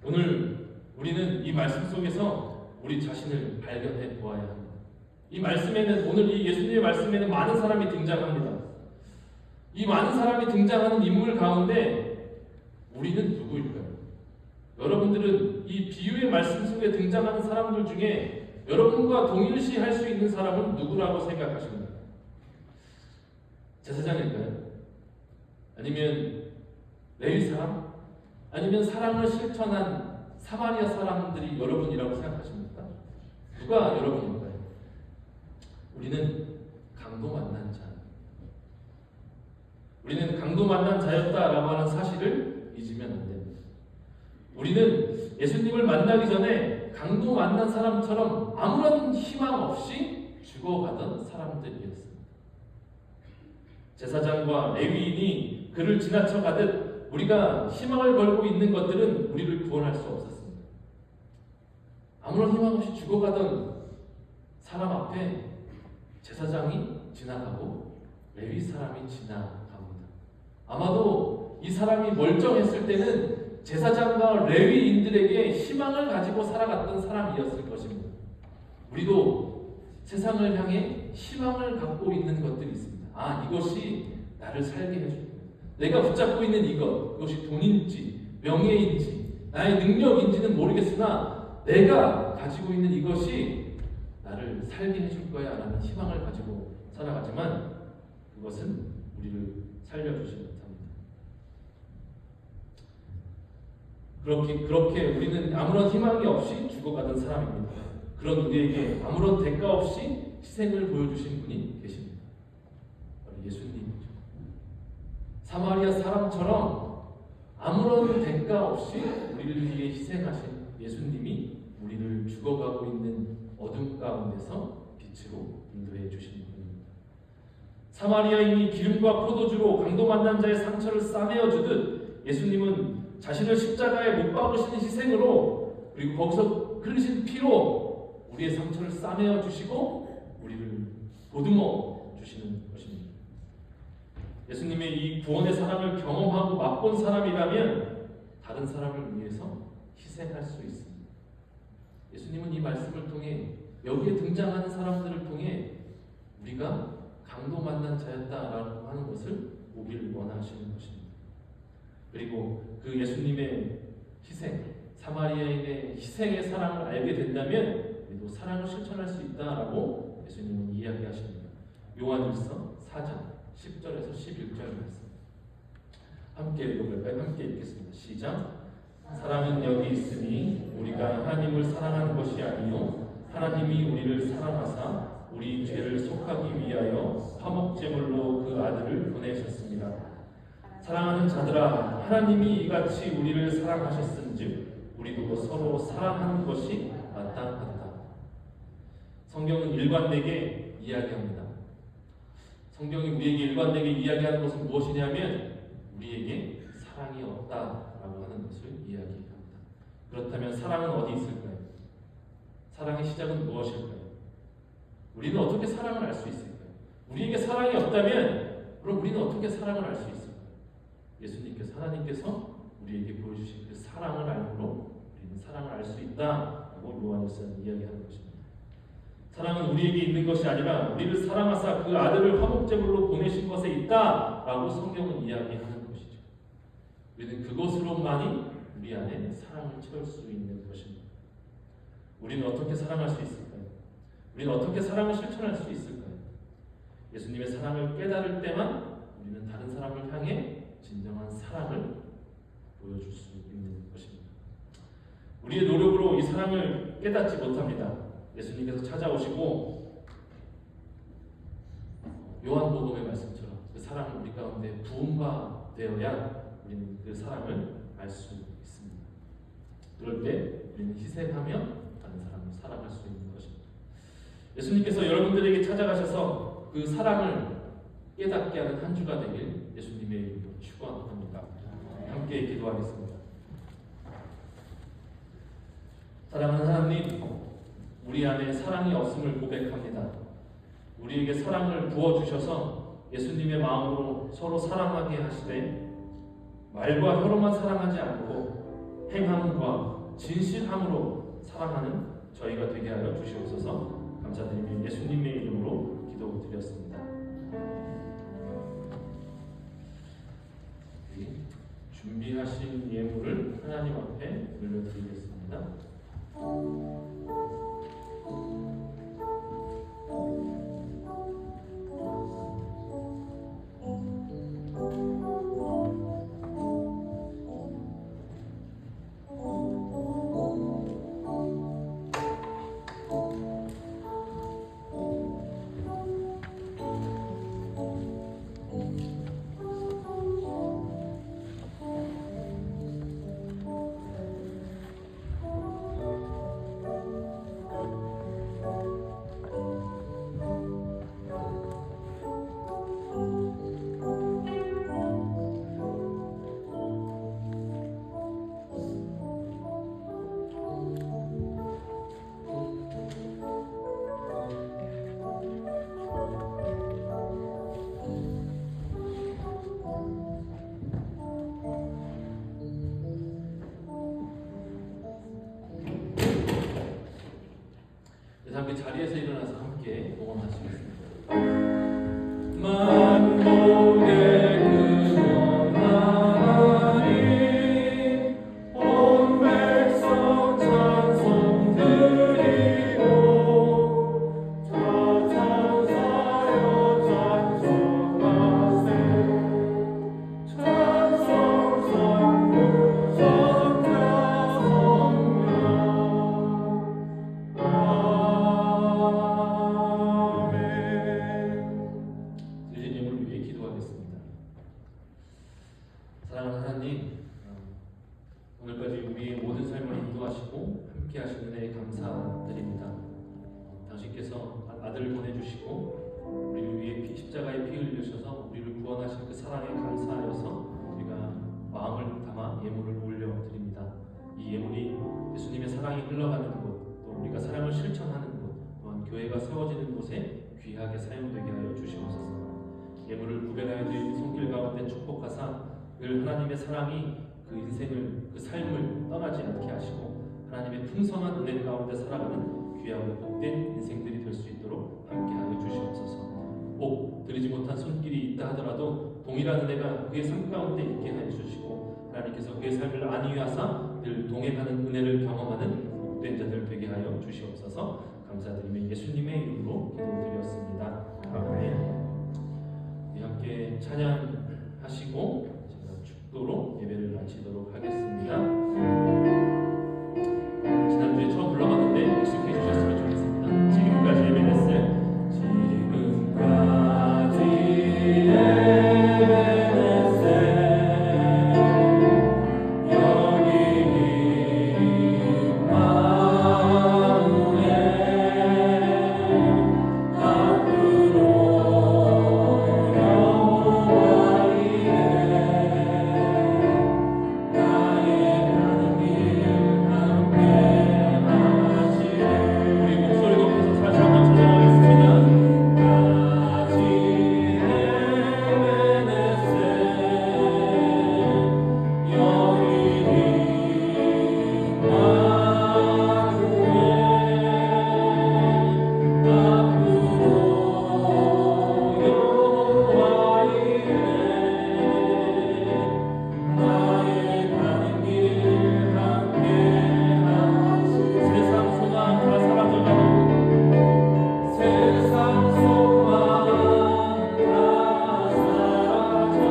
오늘 우리는 이 말씀 속에서 우리 자신을 발견해 보아야 합니다. 이 말씀에는 오늘 이 예수님의 말씀에는 많은 사람이 등장합니다. 이 많은 사람이 등장하는 인물 가운데 우리는 누구일까요? 여러분들은 이 비유의 말씀 속에 등장하는 사람들 중에 여러분과 동일시할 수 있는 사람은 누구라고 생각하십니까? 제사장일까요? 아니면 레위 사람? 아니면 사랑을 실천한 사마리아 사람들이 여러분이라고 생각하십니까? 누가 여러분일까요? 우리는 강도 만난 자. 우리는 강도 만난 자였다라고 하는 사실을 잊으면 안 됩니다. 우리는 예수님을 만나기 전에 강도 만난 사람처럼 아무런 희망 없이 죽어가던 사람들이었습니다. 제사장과 레위인이 그를 지나쳐 가듯 우리가 희망을 걸고 있는 것들은 우리를 구원할 수 없었습니다. 아무런 희망 없이 죽어가던 사람 앞에 제사장이 지나가고 레위 사람이 지나갑니다. 아마도 이 사람이 멀쩡했을 때는 제사장과 레위인들에게 희망을 가지고 살아갔던 사람이었을 것입니다. 우리도 세상을 향해 희망을 갖고 있는 것들이 있습니다. 이것이 나를 살게 해줍니다. 내가 붙잡고 있는 이것이 돈인지 명예인지 나의 능력인지는 모르겠으나 내가 가지고 있는 이것이 나를 살게 해줄 거야 라는 희망을 가지고 살아가지만 그것은 우리를 살려주지 못합니다. 그렇게 우리는 아무런 희망이 없이 죽어가던 사람입니다. 그런 우리에게 아무런 대가 없이 희생을 보여주신 분이 계십니다. 바로 예수님이죠. 사마리아 사람처럼 아무런 대가 없이 우리를 위해 희생하신 예수님이 우리를 죽어가고 있는 어둠 가운데서 빛으로 인도해 주시는 분입니다. 사마리아인이 기름과 포도주로 강도 만난 자의 상처를 싸매어 주듯 예수님은 자신을 십자가에 못 박으시는 희생으로 그리고 거기서 흘리신 피로 우리의 상처를 싸매어 주시고 우리를 보듬어 주시는 것입니다. 예수님의 이 구원의 사랑을 경험하고 맛본 사람이라면 다른 사람을 위해서 희생할 수 있습니다. 예수님은 이 말씀을 통해 여기에 등장하는 사람들을 통해 우리가 강도 만난 자였다라고 하는 것을 보기를 원하시는 것입니다. 그리고 그 예수님의 희생, 사마리아인의 희생의 사랑을 알게 된다면 우리도 사랑을 실천할 수 있다라고 예수님은 이야기하십니다. 요한일서 4장 10절에서 11절 말씀 함께 읽어볼까요? 함께 읽겠습니다. 시작. 사랑은 여기 있으니 우리가 하나님을 사랑하는 것이 아니요 하나님이 우리를 사랑하사 우리 죄를 속하기 위하여 화목제물로 그 아들을 보내셨습니다. 사랑하는 자들아, 하나님이 이같이 우리를 사랑하셨은즉 우리도 서로 사랑하는 것이 마땅하다. 성경은 일관되게 이야기합니다. 성경이 우리에게 일관되게 이야기하는 것은 무엇이냐면 우리에게 사랑이 없다라고 하는 것을 이야기합니다. 그렇다면 사랑은 어디 있을까요? 사랑의 시작은 무엇일까요? 우리는 어떻게 사랑을 알 수 있을까요? 우리에게 사랑이 없다면 그럼 우리는 어떻게 사랑을 알 수 있을까요? 예수님께서 하나님께서 우리에게 보여주신 그 사랑을 알므로 우리는 사랑을 알 수 있다라고 요한일서는 이야기하는 것입니다. 사랑은 우리에게 있는 것이 아니라 우리를 사랑하사 그 아들을 화목제물로 보내신 것에 있다라고 성경은 이야기하는 것이죠. 우리는 그것으로만이 우리 안에 사랑을 채울 수 있는 것입니다. 우리는 어떻게 사랑할 수 있을까요? 우리는 어떻게 사랑을 실천할 수 있을까요? 예수님의 사랑을 깨달을 때만 우리는 다른 사람을 향해 진정한 사랑을 보여줄 수 있는 것입니다. 우리의 노력으로 이 사랑을 깨닫지 못합니다. 예수님께서 찾아오시고 요한복음의 말씀처럼 그 사랑을 우리 가운데 부음바 되어야 우리는 그 사랑을 알 수 있습니다. 그럴 때 우리는 희생하며 다른 사람을 사랑할 수 있는 것입니다. 예수님께서 여러분들에게 찾아가셔서 그 사랑을 깨닫게 하는 한 주가 되길 예수님의 이름으로 축원합니다. 함께 기도하겠습니다. 사랑하는 하나님, 우리 안에 사랑이 없음을 고백합니다. 우리에게 사랑을 부어주셔서 예수님의 마음으로 서로 사랑하게 하시되 말과 혀로만 사랑하지 않고 행함과 진실함으로 사랑하는 저희가 되게 하여 주시옵소서. 감사드리며 예수님의 이름으로 기도드렸습니다. 준비하신 예물을 하나님 앞에 올려드리겠습니다. 함께 자리에서 일어나서 함께 봉헌하시겠습니다. 만복의 근원 하나님 온 백성 찬송 드리고 찬송하여 찬송하세 찬송 성부 성자 성령 사랑하는 하나님, 오늘까지 우리의 모든 삶을 인도하시고 함께 하신 은혜에 감사드립니다. 당신께서 아들을 보내주시고 우리를 위해 십자가에 피 흘리셔서 우리를 구원하신 그 사랑에 감사하여서 우리가 마음을 담아 예물을 올려드립니다. 이 예물이 예수님의 사랑이 흘러가는 곳, 또 우리가 사랑을 실천하는 곳, 또한 교회가 세워지는 곳에 귀하게 사용되게 하여 주시옵소서. 예물을 구별하여 드린 손길 가운데 축복하사 늘 하나님의 사랑이 그 인생을 그 삶을 떠나지 않게 하시고 하나님의 풍성한 은혜 가운데 살아가는 귀하고 복된 인생들이 될 수 있도록 함께하여 주시옵소서. 꼭 드리지 못한 손길이 있다 하더라도 동일한 은혜가 그의 삶 가운데 있게 하여 주시고 하나님께서 그의 삶을 안위하사 늘 동행하는 은혜를 경험하는 복된 자들 되게 하여 주시옵소서. 감사드리며 예수님의 이름으로 기도드렸습니다. 아멘. 우리 함께 찬양하시고 제가 축도로 예배를 마치도록 하겠습니다. 지난주에 처음 불러봤는데 익숙해 주셨으면 좋겠습니다. 지금까지 예배했어요. 지금까지 예배했어요. 여기 마음에 앞으로 영원히 나의 가는 길 함께 하시네. 우리 목소리 높여서 다시 한번 찬양하겠습니다. 까지 에베네세 여인이 마루에 앞으로 여호와이네 나의 가는 길 함께 하시네. 세상 소망 다 사라져가도 세상 소망 다 사라져가도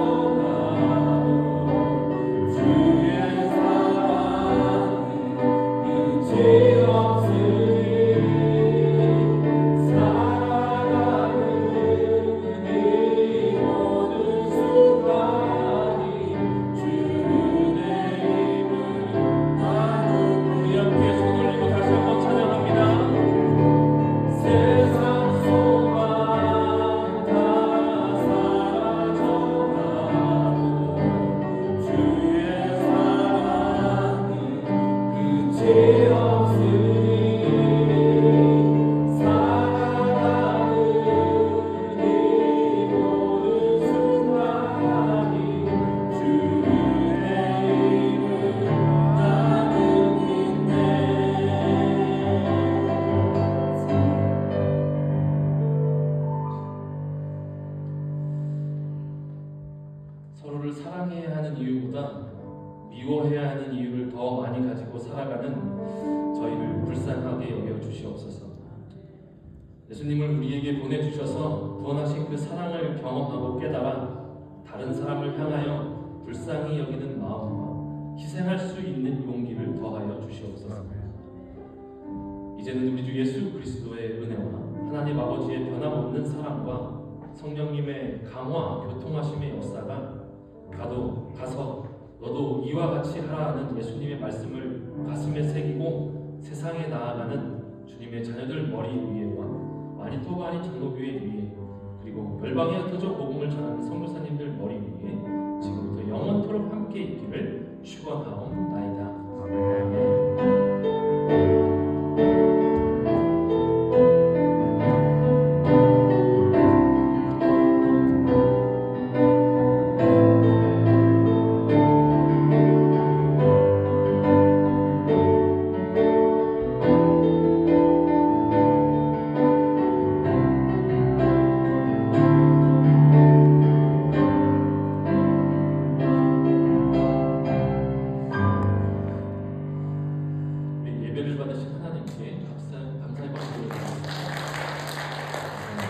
주의 사랑 끝이 없으니 살아가는 이 모든 순간이 주의 힘을 나누고 우리 함께 손 올리고 다시 한번 찬양합니다. 세상 소망 다 사라져가도 주의 사랑은 끝이 없으니 살아가는 이 모든 순간이 주의 힘을 나누겠네. 서로를 사랑해야 하는 이유보다 미워해야 하는 이유를 더 많이 가지고 살아가는 저희를 불쌍하게 여겨 주시옵소서. 예수님을 우리에게 보내주셔서 구원하신 그 사랑을 경험하고 깨달아 다른 사람을 향하여 불쌍히 여기는 마음과 희생할 수 있는 용기를 더하여 주시옵소서. 이제는 우리 주 예수 그리스도의 은혜와 하나님 아버지의 변함없는 사랑과 성령님의 강화, 교통하심의 역사가 가서 너도 이와 같이 하라 하는 예수님의 말씀을 가슴에 새기고 세상에 나아가는 주님의 자녀들 머리 위에와 마니토바 아닌 장로교회 위에 그리고 열방에 흩어져 복음을 전하는 선교사님들 머리 위에 지금부터 영원토록 함께 있기를 축원하옵나이다. 아멘. 예배를 받으신 하나님께 감사의 박수를 드립니다.